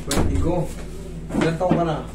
Vertigo. Ilan taon ka na?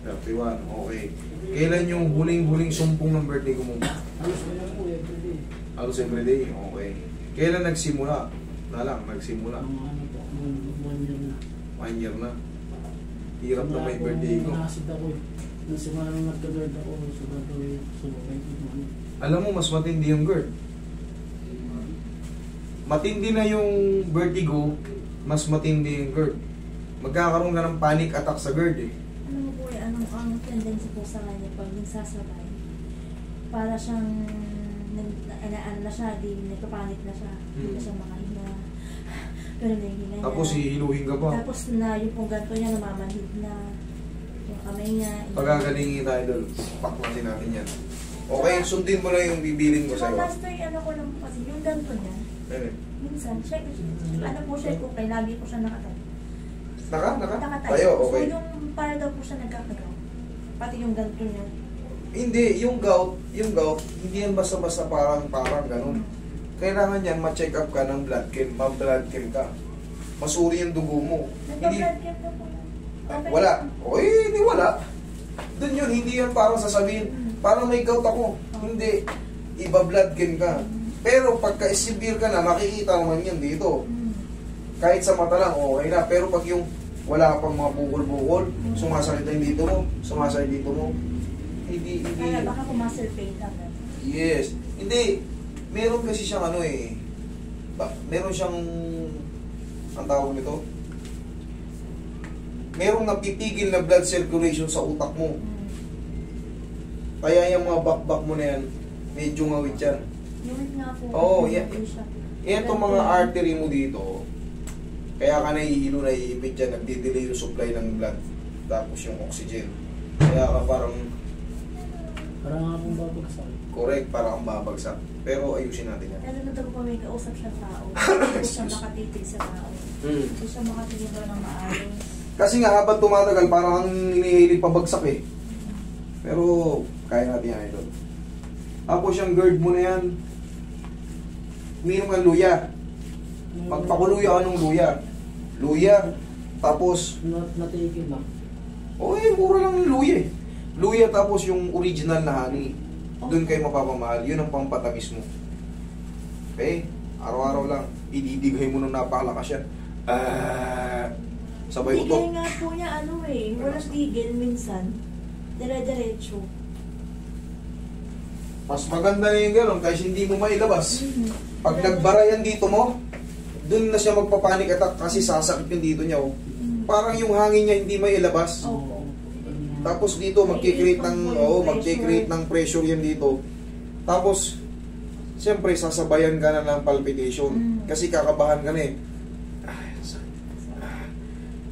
31, okay. Kailan yung huling-huling sumpong ng vertigo mo? Halos everyday, okay. Kailan nagsimula? Nagsimula. 1 year na. Hirap na may vertigo. Nakasit ako eh. Nung simula nung nagka-GERD ako, sumabay ko. Alam mo, mas matindi yung GERD. Matindi na yung vertigo, mas matindi yung GERD. Magkakaroon ka ng panic attack sa GERD eh. Ano mo po eh, ang tendency po sa kanya pag nagsasabay, para siyang, ano na siya, nagpapanik na siya, hindi na siya makahinga. Pero nahihinga niya. Tapos hihiluhin ka pa. Tapos na yung pong ganito niya, namamanhid na. Yung kamay niya. Pagkagalingi tayo doon, paklasin natin yan. Okay, sundin mo lang yung bibilin ko sa'yo. Last time, ano ko lang po kasi, yung ganito niya, minsan, check, ano po siya kung kay lagi po siya nakatayo. Nakatayo? Tayo, okay. So yung para daw po siya nagkakagaw. Pati yung ganito niya. Hindi, yung gout, hindi yan basta-basta parang ganun. Kailangan yan, ma-check up ka ng blood chem, ma-blood chem ka. Masuri yung dugo mo. Nagpa-blood chem na po. Wala. Okay, hindi wala. Doon yun, hindi yan parang sasabihin, parang may gout ako. Hindi, iba-blood chem ka. Pero pagka-severe ka na, makikita naman yan dito. Kahit sa mata lang, okay na. Pero pag yung wala pang mga bukol-bukol, sumasakit na yung dito mo, sumasakit dito mo, hindi. Kaya baka po muscle pain ka. Yes. Hindi. Meron kasi siyang meron siyang, ang tawag nito, merong napipigil na blood circulation sa utak mo. Kaya yung mga bakbak mo na yan, medyo ngawit yan. Ngawit nga po. Oo, yan. Yan itong mga artery mo dito, kaya ka nahihilo, naiipit yan, nagdidelay yung supply ng blood, tapos yung oxygen. Kaya ka parang akong babagsak. correct, parang babagsak. Pero ayusin natin yan. Lalo na daw po may kausap siya tao. Hindi siya makatitig sa tao. Hindi siya makatitig daw ng maayos. Kasi nga, habang tumatagal, parang inihilig pabagsak eh. Pero, kaya natin yan ito. Tapos yung GERD mo na yan, uminom ng luya. Magpakuluya ka ng luya. Luya, tapos, Natigil lang. mura lang yung luya eh. Luya tapos yung original na honey. Doon kayo mapapamahal. Yun ang pampatamis mo. Okay? Araw-araw lang. Ididigay mo nung napakalakas yan. Sabay utot. Tigil nga po niya, walang tigil minsan. Dire-diretso. Mas maganda na yung gano'n kasi hindi mo mailabas. Pag nagbara yan dito mo, doon na siya magpapanik attack kasi sasakit yung dito niya. Parang yung hangin niya hindi mailabas. Tapos dito magki-create ng pressure yan dito. Tapos siyempre sasabayan ka na ng palpitation kasi kakabahan ka na eh.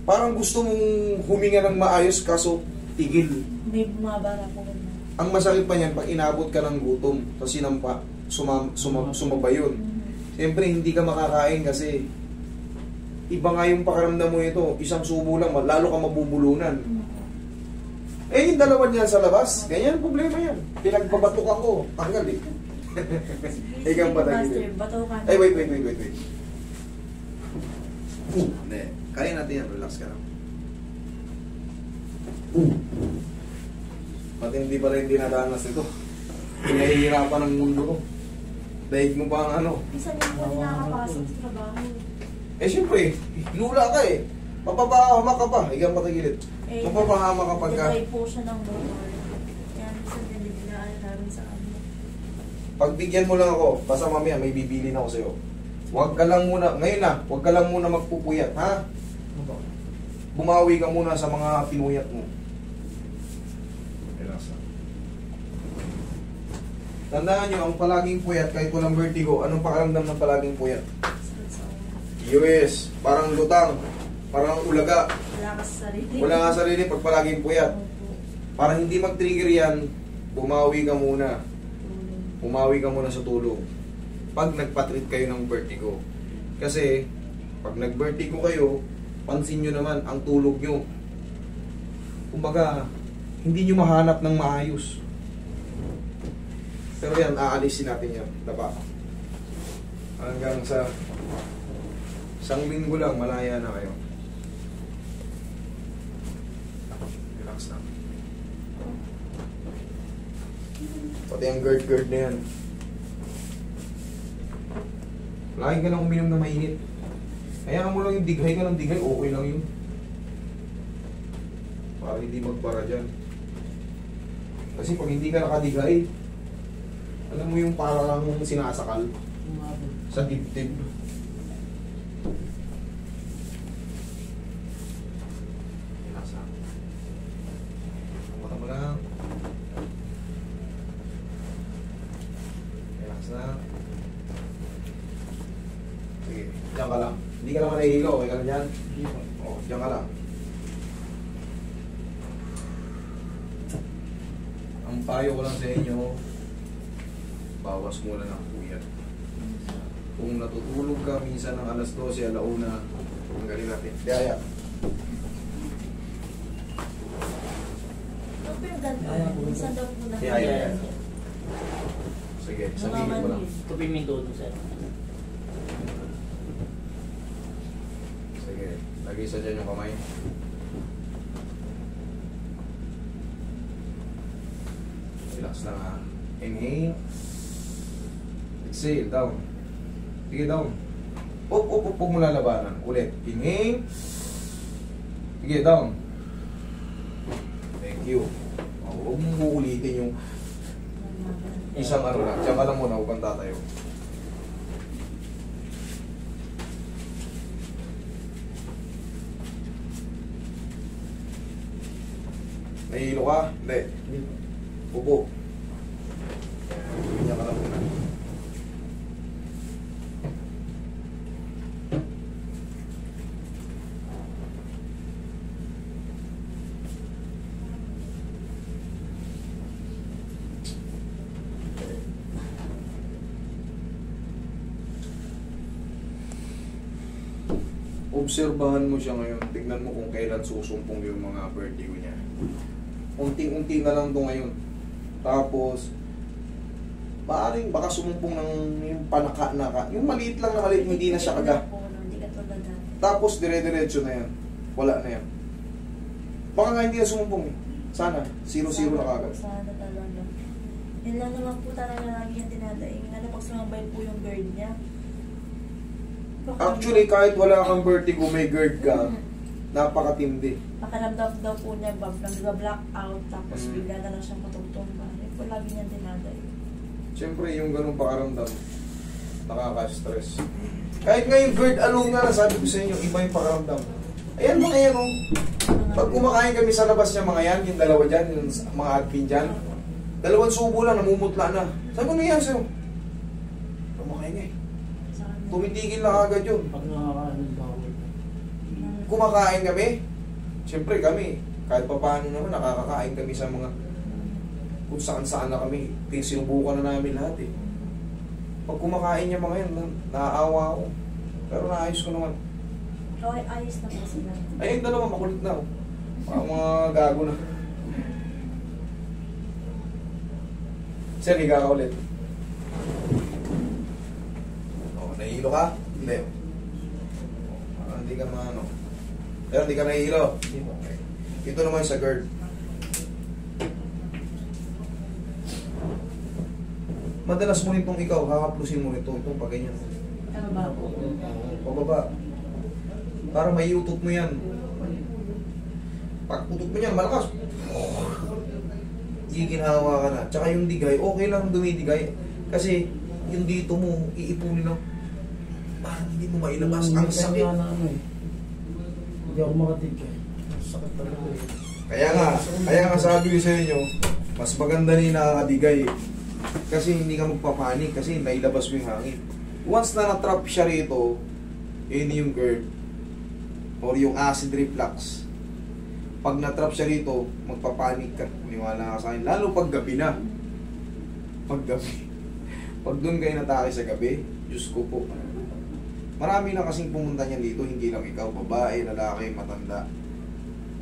Parang gusto mong huminga ng maayos kaso tigil. May bumabara po. Ang masakit pa niyan pag inabot ka ng gutom sa sinampa, sumaba yun. Siyempre hindi ka makakain kasi iba nga yung pakiramdam mo ito. Isang subo lang, lalo ka mabubulunan. Yung dalawa niyan sa labas, ganyan problema yan. Pinagbabatukan ko, tanggal eh. Ikaw ba tagilid? Ay, wait. Hindi. Kaya natin yan, relax ka lang. Matindi pa rin dinadanas nito. Pinahihirapan ng mundo ko. Daig mo pa ang Isa din po nakakapasok sa trabaho. Siyempre, lula ka eh. Mapapahama ka pa. Ikaw patagilid. Mapapahama ka pagka. Nagay po siya ng motor. Kaya minsan dinidinaan namin sa kanya. Pagbigyan mo lang ako, basta mamaya may bibilin ako sa'yo. Huwag ka lang muna, ngayon na, huwag ka lang muna magpupuyat, ha? Bumawi ka muna sa mga pinuyat mo. Tandaan nyo, ang palaging puyat, kahit walang vertigo, anong pakaramdam ng palaging puyat? US, parang lutang, parang ulaga. Wala ka sa sarili. Wala ka sa sarili pag palaging puyat. Para hindi mag-trigger yan, bumawi ka muna. Bumawi ka muna sa tulog. Pag nagpatreat kayo ng vertigo. Kasi, pag nag-vertigo kayo, pansin nyo naman ang tulog nyo. Kumbaga, hindi nyo mahanap ng maayos. Pero yan, aalisin natin yan. Daba. Hanggang sa isang linggo lang, malaya na kayo. Relax lang. Pati ang GERD na yan. Lagi ka lang uminom na mainit. Hayaan mo lang yung dighay ka ng dighay, okay lang yun. Para hindi magbara dyan. Kasi pag hindi ka nakadighay, alam mo yung parang sinasakal sa dibdib. Relax lang. Mata mo lang. Relax lang. Sige, diyan ka lang. Hindi ka naman nahihilo, okay ka lang dyan? Oo, diyan ka lang. Ang payo ko lang sa inyo, bawas muna ng puyat. Kung natutulog ka minsan ng alas 12, alauna, tanggalin natin. Daya. Ano po yung ganito? Minsan daw po na. Yeah. Sige, sabihin mo lang. Kapag may todo, sir. Sige, lagay sa dyan yung kamay. Relax lang ha. Inhale. Exhale, down. Sige, down. Up, huwag mo lalabanan. Ulit. Inhale. Sige, down. Thank you. Huwag mong uulitin yung isang ano lang. Diyan ka lang muna, huwag kang tatayo. Nahihilo ka? Hindi. Upo. Ganyan ka lang muna. Obserbahan mo siya ngayon. Tignan mo kung kailan susumpong yung mga vertigo niya. Unting-unti na lang ito ngayon. Tapos, maaaring baka sumumpong ng yung panaka-naka. Yung maliit lang na maliit, hindi na siya kaga. Hindi ka tulad dati. Tapos, dire-diretso na yan. Wala na yan. Baka nga hindi na sumumpong eh. Sana, 0-0 na kagad. Sana talaga. Yun lang naman po talaga lagi yung dinadaing. Ano pag sumabay po yung GERD niya. Actually, kahit wala kang vertigo, may GERD ka, napakatindi. Pakiramdam daw po niya, nag-black out, tapos bigla na lang siyang matutungga. Yun po lagi niya dinadaing. Siyempre, yung ganung pakaramdam, nakaka-stress. Kahit nga yung GERD alone nga, sabi ko sa inyo, iba yung pakaramdam. Ayan mga yan, oh. Pag kumakain kami sa labas niya mga yan, yung dalawa dyan, yung mga admin dyan, 2 subo lang, namumutla na. Sabi ko, ano yan sa'yo? Kumakain nga eh. Tumitigil na agad yun. Pag nakakain ng bawal. Kumakain kami, siyempre kami, kahit pa paano naman, nakakakain kami sa mga kung saan-saan na kami. Sinubukan na namin lahat eh. Pag kumakain niya mga yan, naaawa ako. Pero naayos ko naman. Okay, ayos na po sila. Ay, yung dalawa, makulit na. Mga gago na. Sir, higa ka ulit. Nahihilo ka? Hindi. Hindi ka maano. Pero hindi ka nahihilo? Okay. Ito naman sa GERD. Madalas mo nitong ikaw, kakaplusin mo nito. Itong pag ganyan. Pababa po. Pababa. Para may utot mo yan. Pag utot mo yan, malakas. Giginhawa ka na. Tsaka yung digay, okay lang dumidigay. Kasi yung dito mo, iipunin lang. Parang hindi mo mailabas. Ang sakit. Hindi ako makatig eh. Sakit talaga eh. Kaya nga sabi ko sa inyo, mas maganda na yung nakakadigay. Kasi hindi ka magpapanik, kasi nailabas mo yung hangin. Once na na-trap siya rito, yun yung GERD, or yung acid reflux. Pag na-trap siya rito, magpapanik ka. Maniwala ka sa akin. Lalo pag gabi na. Pag gabi. Pag doon kayo natake sa gabi, Diyos ko po. Marami na kasing pumunta niyan dito, hindi lang ikaw, babae, lalaki, matanda.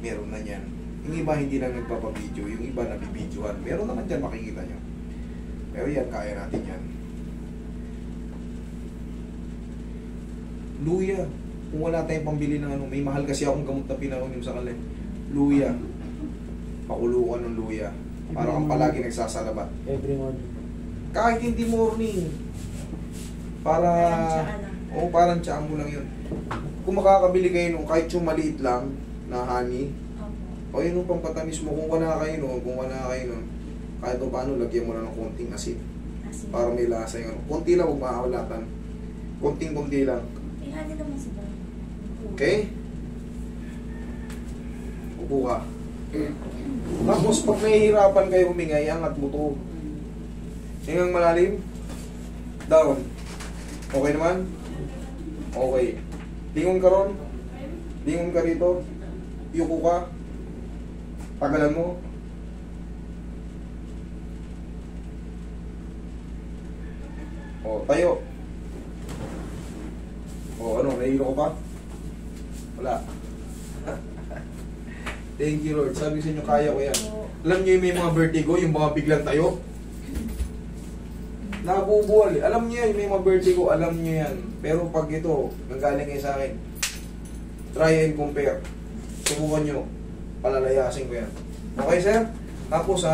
Meron na niyan. Yung iba hindi lang nagpapabideo, yung iba nabibidyohan. Meron naman dyan, makikita nyo. Pero yan, kaya natin yan. Luya. Kung wala tayong pambili ng ano, may mahal kasi akong gamot na pinaunim sa kanila. Luya. pakuluan ng luya. Para kang palagi nagsasalabat. Every morning. Kahit hindi morning. Para, parang tiyaan mo lang yun. Kung makakabili kayo nung kahit yung maliit lang na honey, o yun yung pampatamis mo, kung wala kayo nun, kahit o paano, lagyan mo lang ng konting asin. Para may lasa yung ano. Konti lang, huwag makakawalatan. Konting-konti lang. Ihani naman si Boy. Okay? Upo ka. Tapos pag nahihirapan kayo humingay, angat mo to. Hingang malalim. Down. Okay naman? Okay. Lingon ka ron. Lingon ka rito. Yuko ka. Tagalan mo. O, tayo. O, ano, nahihilo ko pa? Wala. Thank you, Lord. Sabi sa inyo, kaya ko yan. Alam niyo yung may mga vertigo, yung mga biglang tayo? Nabubuwal eh. Alam niyo yan, may mga vertigo, alam niyo yan. Pero pag ito, nanggaling kayo sa akin, try and compare. Subukan nyo. Palalayasin ko yan. Okay, sir? Tapos